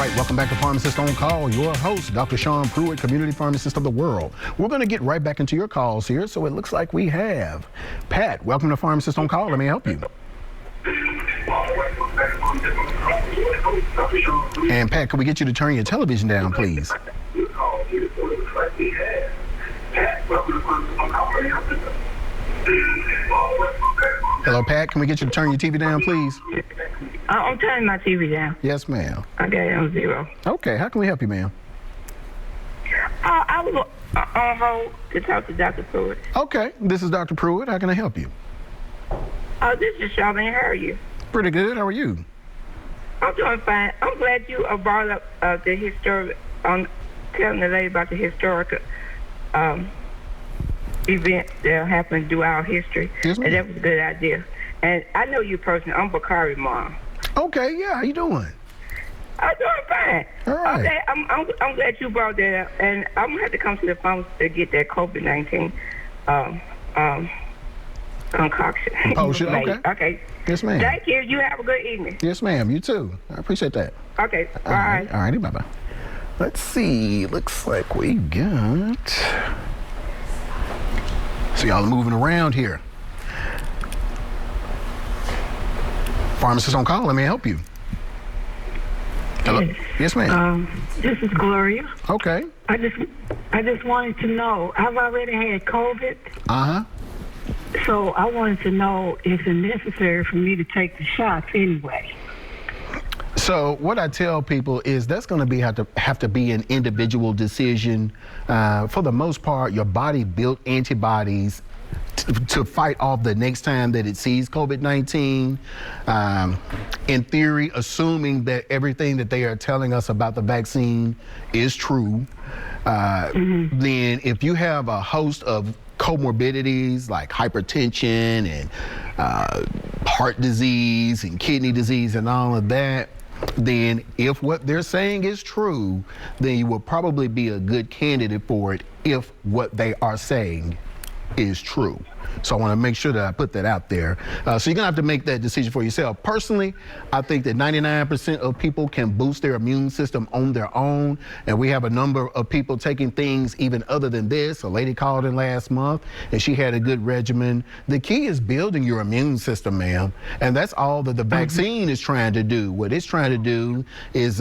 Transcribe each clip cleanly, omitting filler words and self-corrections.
right, welcome back to Pharmacist on Call. Your host, Dr. Sean Pruitt, community pharmacist of the world. We're going to get right back into your calls here. So it looks like we have Pat. Welcome to Pharmacist on Call. Let me help you. And Pat, can we get you to turn your television down, please? Hello, Pat. Can we get you to turn your TV down, please? I'm turning my TV down. Yes, ma'am. I got it on 0. Okay. How can we help you, ma'am? I was on hold to talk to Dr. Pruitt. Okay. This is Dr. Pruitt. How can I help you? This is Charlene. How are you? Pretty good. How are you? I'm doing fine. I'm glad you brought up the historic, telling the lady about the historical event that happened throughout history. Yes, ma'am. And that was a good idea. And I know you personally. I'm Bakari's mom. Okay, yeah. How you doing? I'm doing fine. All right. Okay, I'm glad you brought that up. And I'm going to have to come to the pharmacy to get that COVID-19 concoction. Potion, okay. Okay. Yes, ma'am. Thank you. You have a good evening. Yes, ma'am. You too. I appreciate that. Okay. Bye. All righty. Bye-bye. Let's see. Looks like we got... So y'all are moving around here. Pharmacist on Call. Let me help you. Hello. Yes, ma'am. This is Gloria. Okay. I just wanted to know, I've already had COVID, Uh-huh. so I wanted to know if it's necessary for me to take the shots anyway. So what I tell people is that's going to have to be an individual decision. For the most part, your body built antibodies to fight off the next time that it sees COVID-19. In theory, assuming that everything that they are telling us about the vaccine is true, then if you have a host of comorbidities like hypertension and heart disease and kidney disease and all of that, then if what they're saying is true, then you will probably be a good candidate for it if what they are saying is true. So I want to make sure that I put that out there. So you're going to have to make that decision for yourself. Personally, I think that 99% of people can boost their immune system on their own. And we have a number of people taking things even other than this. A lady called in last month and she had a good regimen. The key is building your immune system, ma'am. And that's all that the vaccine is trying to do. What it's trying to do is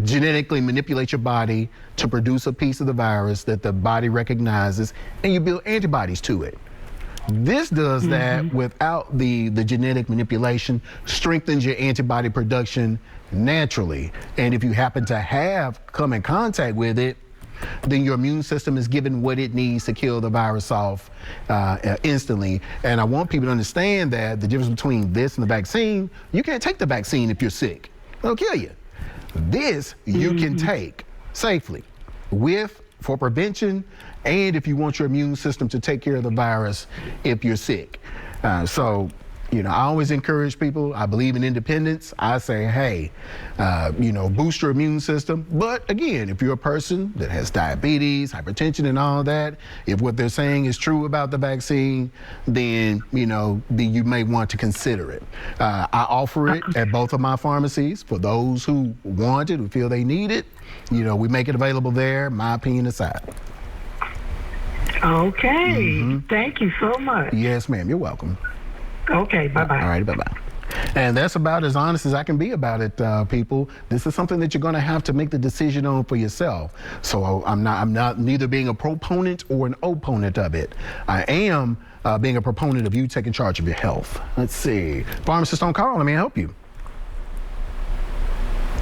genetically manipulate your body to produce a piece of the virus that the body recognizes, and you build antibodies to it. This does that without the genetic manipulation, strengthens your antibody production naturally. And if you happen to come in contact with it, then your immune system is given what it needs to kill the virus off instantly. And I want people to understand that the difference between this and the vaccine, you can't take the vaccine if you're sick. It'll kill you. This you can take safely for prevention, and if you want your immune system to take care of the virus if you're sick. So, you know, I always encourage people, I believe in independence. I say, hey, you know, boost your immune system. But again, if you're a person that has diabetes, hypertension and all that, if what they're saying is true about the vaccine, then, you know, you may want to consider it. I offer it at both of my pharmacies for those who want it, who feel they need it. You know, we make it available there, my opinion aside. Okay. Thank you so much. Yes, ma'am. You're welcome. Okay. Bye-bye. All right. Bye-bye. And that's about as honest as I can be about it, people. This is something that you're going to have to make the decision on for yourself. So I'm not neither being a proponent or an opponent of it. I am being a proponent of you taking charge of your health. Let's see. Pharmacist on Call. Let me help you.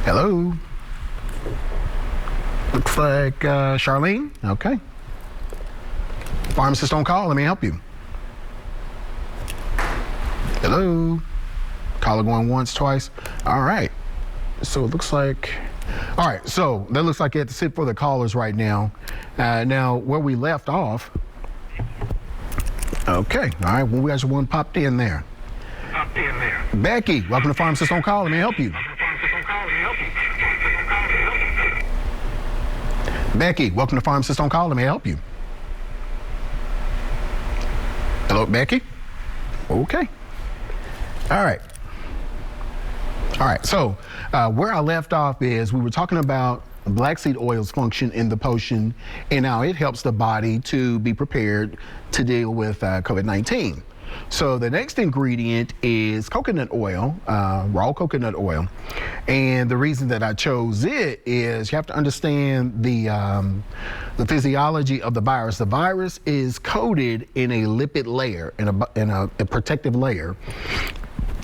Hello. Looks like Charlene. Okay. Pharmacist on Call. Let me help you. Hello. Caller going once, twice. All right. So it looks like, all right. So that looks like you have to sit for the callers right now. Now, where we left off. Okay. All right. Well, we got one popped in there. Becky, welcome to Pharmacist on Call. Let me help you. Becky, welcome to Pharmacist on Call. Let me help you. Hello, Becky? Okay. All right. All right, so where I left off is we were talking about black seed oil's function in the potion and how it helps the body to be prepared to deal with COVID-19. So the next ingredient is coconut oil, raw coconut oil. And the reason that I chose it is you have to understand the physiology of the virus. The virus is coated in a lipid layer, in a protective layer,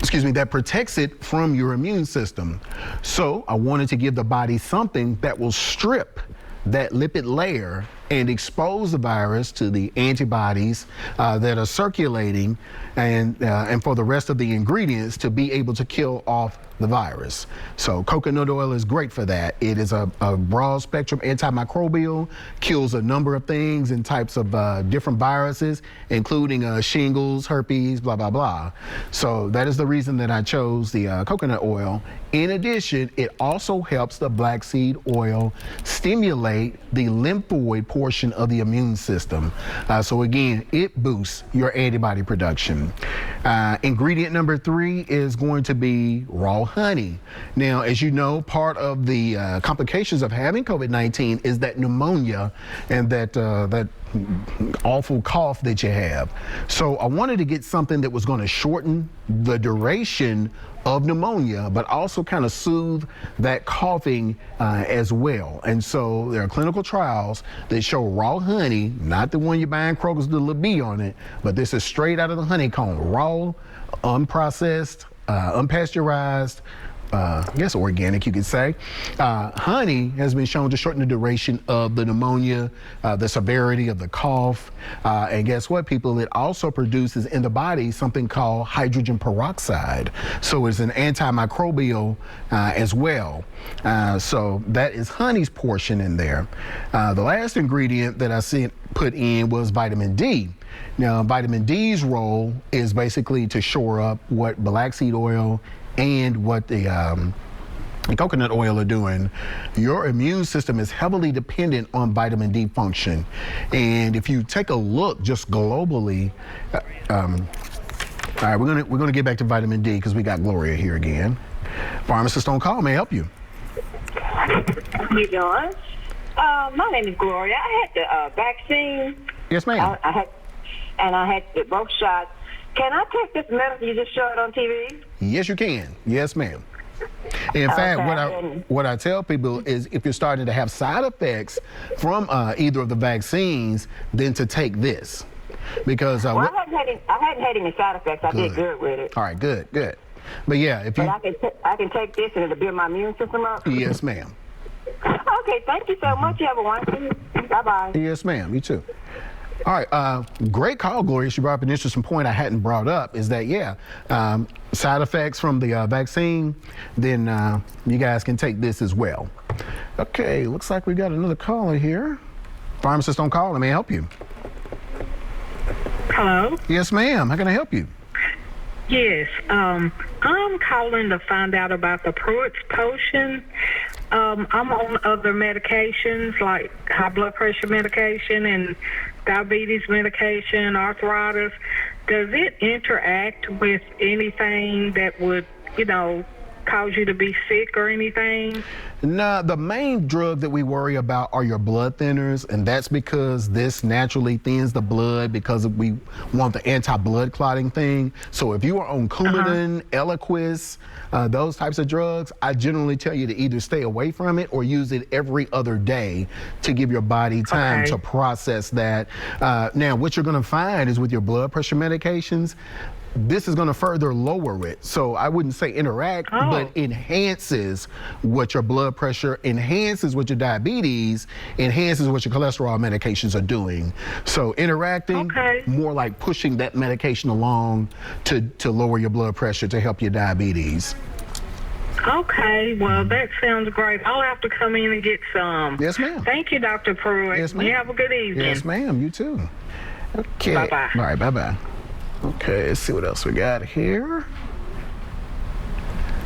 that protects it from your immune system. So I wanted to give the body something that will strip that lipid layer and expose the virus to the antibodies that are circulating and for the rest of the ingredients to be able to kill off the virus. So coconut oil is great for that. It is a broad spectrum antimicrobial, kills a number of things and types of different viruses, including shingles, herpes, blah, blah, blah. So that is the reason that I chose the coconut oil. In addition, it also helps the black seed oil stimulate the lymphoid portion of the immune system. So again, it boosts your antibody production. Ingredient number 3 is going to be raw honey. Now, as you know, part of the complications of having COVID-19 is that pneumonia and that awful cough that you have. So I wanted to get something that was going to shorten the duration of pneumonia, but also kind of soothe that coughing as well. And so there are clinical trials that show raw honey, not the one you buy in Kroger's, the little bee on it, but this is straight out of the honeycomb, raw, unprocessed, unpasteurized, I guess organic, you could say. Honey has been shown to shorten the duration of the pneumonia, the severity of the cough, and guess what, people? It also produces in the body something called hydrogen peroxide. So it's an antimicrobial as well. So that is honey's portion in there. The last ingredient that I see put in was vitamin D. Now, vitamin D's role is basically to shore up what black seed oil and what the coconut oil are doing. Your immune system is heavily dependent on vitamin D function. And if you take a look just globally, all right, we're gonna get back to vitamin D because we got Gloria here again. Pharmacist on call, may I help you? How you doing? My name is Gloria. I had the vaccine. Yes, ma'am. I had both shots. Can I take this medicine you just showed on TV? Yes, you can. Yes, ma'am. In fact, what I tell people is if you're starting to have side effects from either of the vaccines, then to take this. Because I hadn't had any side effects. I did good with it. All right, good. But yeah, if you... But I can take this and it'll build my immune system up? Yes, ma'am. Okay, thank you so much. You have a wonderful day. Bye-bye. Yes, ma'am. You too. All right, great call, Gloria. She brought up an interesting point I hadn't brought up, is that, side effects from the vaccine, then you guys can take this as well. Okay, looks like we got another caller here. Pharmacist on call, let me help you. Hello? Yes, ma'am. How can I help you? Yes, I'm calling to find out about the Pruitt's potion. I'm on other medications like high blood pressure medication and diabetes medication, arthritis. Does it interact with anything that would, cause you to be sick or anything? No, the main drug that we worry about are your blood thinners, and that's because this naturally thins the blood because we want the anti-blood clotting thing. So if you are on Coumadin, Eliquis, those types of drugs, I generally tell you to either stay away from it or use it every other day to give your body time to process that. Now, what you're going to find is with your blood pressure medications, this is going to further lower it. So I wouldn't say interact, but enhances what your blood pressure, enhances what your diabetes, enhances what your cholesterol medications are doing. So interacting, more like pushing that medication along to lower your blood pressure to help your diabetes. Okay, well, that sounds great. I'll have to come in and get some. Yes, ma'am. Thank you, Dr. Pruitt. Yes, ma'am. You have a good evening. Yes, ma'am. You too. Okay. Bye-bye. All right, bye-bye. Okay, let's see what else we got here.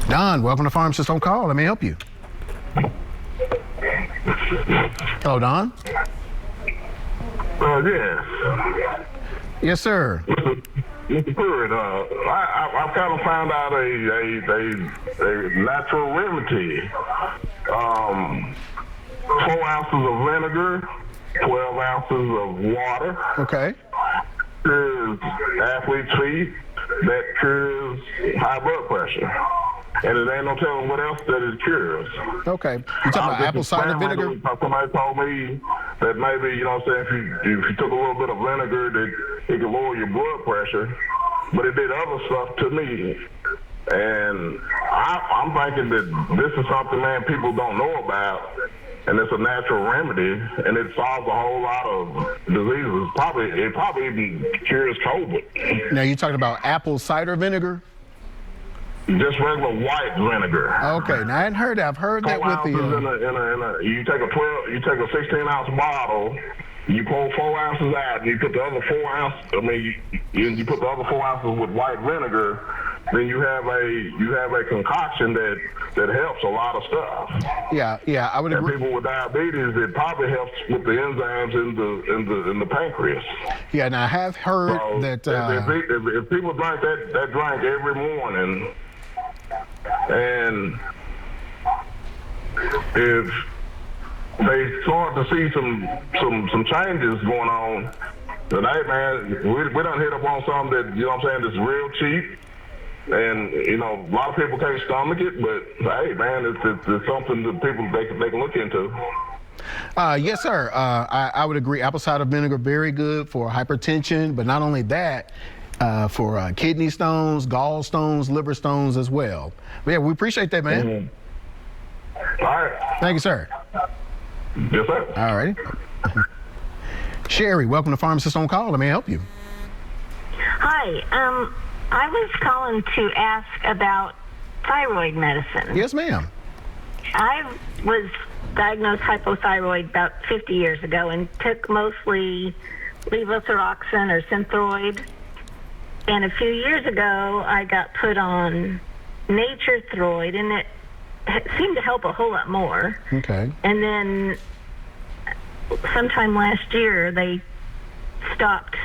Don, welcome to Pharmacist on Call. Let me help you. Hello, Don. Yes. Yes, sir. Mr. Pruitt, I kind of found out a natural remedy. 4 ounces of vinegar, 12 ounces of water. Okay. Cures athlete's feet. That cures high blood pressure. And it ain't no telling what else that it cures. Okay. You talking about apple cider vinegar? Somebody told me that maybe, you know what I'm saying, if you took a little bit of vinegar, that it could lower your blood pressure. But it did other stuff to me. And I'm thinking that this is something, man, people don't know about. And it's a natural remedy, and it solves a whole lot of diseases. It probably even cures COVID. Now, you're talking about apple cider vinegar? Just regular white vinegar. Okay, now I hadn't heard that. I've heard that with the. You take a 16-ounce bottle, you pull 4 ounces out, and you put the other 4 ounces. You put the other 4 ounces with white vinegar. Then you have a concoction that helps a lot of stuff. Yeah, I would agree. And people with diabetes, it probably helps with the enzymes in the pancreas. Yeah, and I have heard that. If people drink that drink every morning, and if they start to see some changes going on, then hey man, we done hit up on something that, you know what I'm saying, that's real cheap. And, you know, a lot of people can't stomach it, but, hey, man, it's something that people, they can look into. Yes, sir. I would agree. Apple cider vinegar, very good for hypertension, but not only that, for kidney stones, gallstones, liver stones as well. But yeah, we appreciate that, man. Mm-hmm. All right. Thank you, sir. Yes, sir. All righty. Sherry, welcome to Pharmacist on Call. Let me help you. Hi. I was calling to ask about thyroid medicine. Yes, ma'am. I was diagnosed hypothyroid about 50 years ago and took mostly levothyroxine or Synthroid. And a few years ago, I got put on NatureThyroid, and it seemed to help a whole lot more. Okay. And then sometime last year, they stopped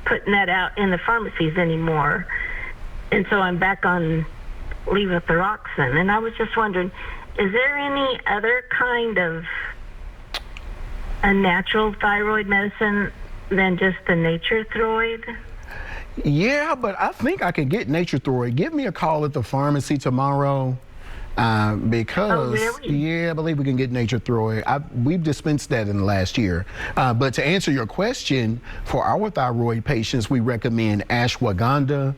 putting that out in the pharmacies anymore. And so I'm back on levothyroxine. And I was just wondering, is there any other kind of a natural thyroid medicine than just the NatureThyroid? Yeah, but I think I can get NatureThyroid. Give me a call at the pharmacy tomorrow. Because, yeah, I believe we can get NatureThyroid. We've dispensed that in the last year. But to answer your question, for our thyroid patients, we recommend ashwagandha.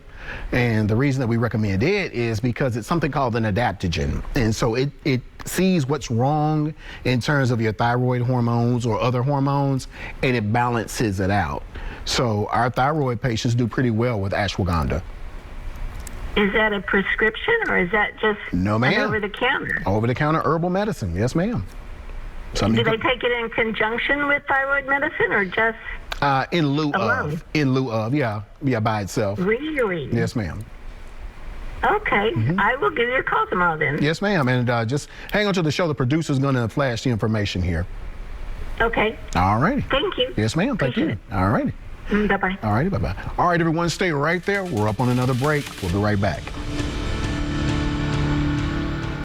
And the reason that we recommend it is because it's something called an adaptogen. And so it sees what's wrong in terms of your thyroid hormones or other hormones, and it balances it out. So our thyroid patients do pretty well with ashwagandha. Is that a prescription, or is that just no, ma'am. over-the-counter? Over-the-counter herbal medicine, yes, ma'am. Do they take it in conjunction with thyroid medicine, or just in lieu alone? of? In lieu of, yeah, by itself. Really? Yes, ma'am. Okay, I will give you a call tomorrow then. Yes, ma'am, and just hang on to the show. The producer's going to flash the information here. Okay. All righty. Thank you. Yes, ma'am. Thank you. All righty. Bye-bye. All righty, bye-bye. All right, everyone, stay right there. We're up on another break. We'll be right back.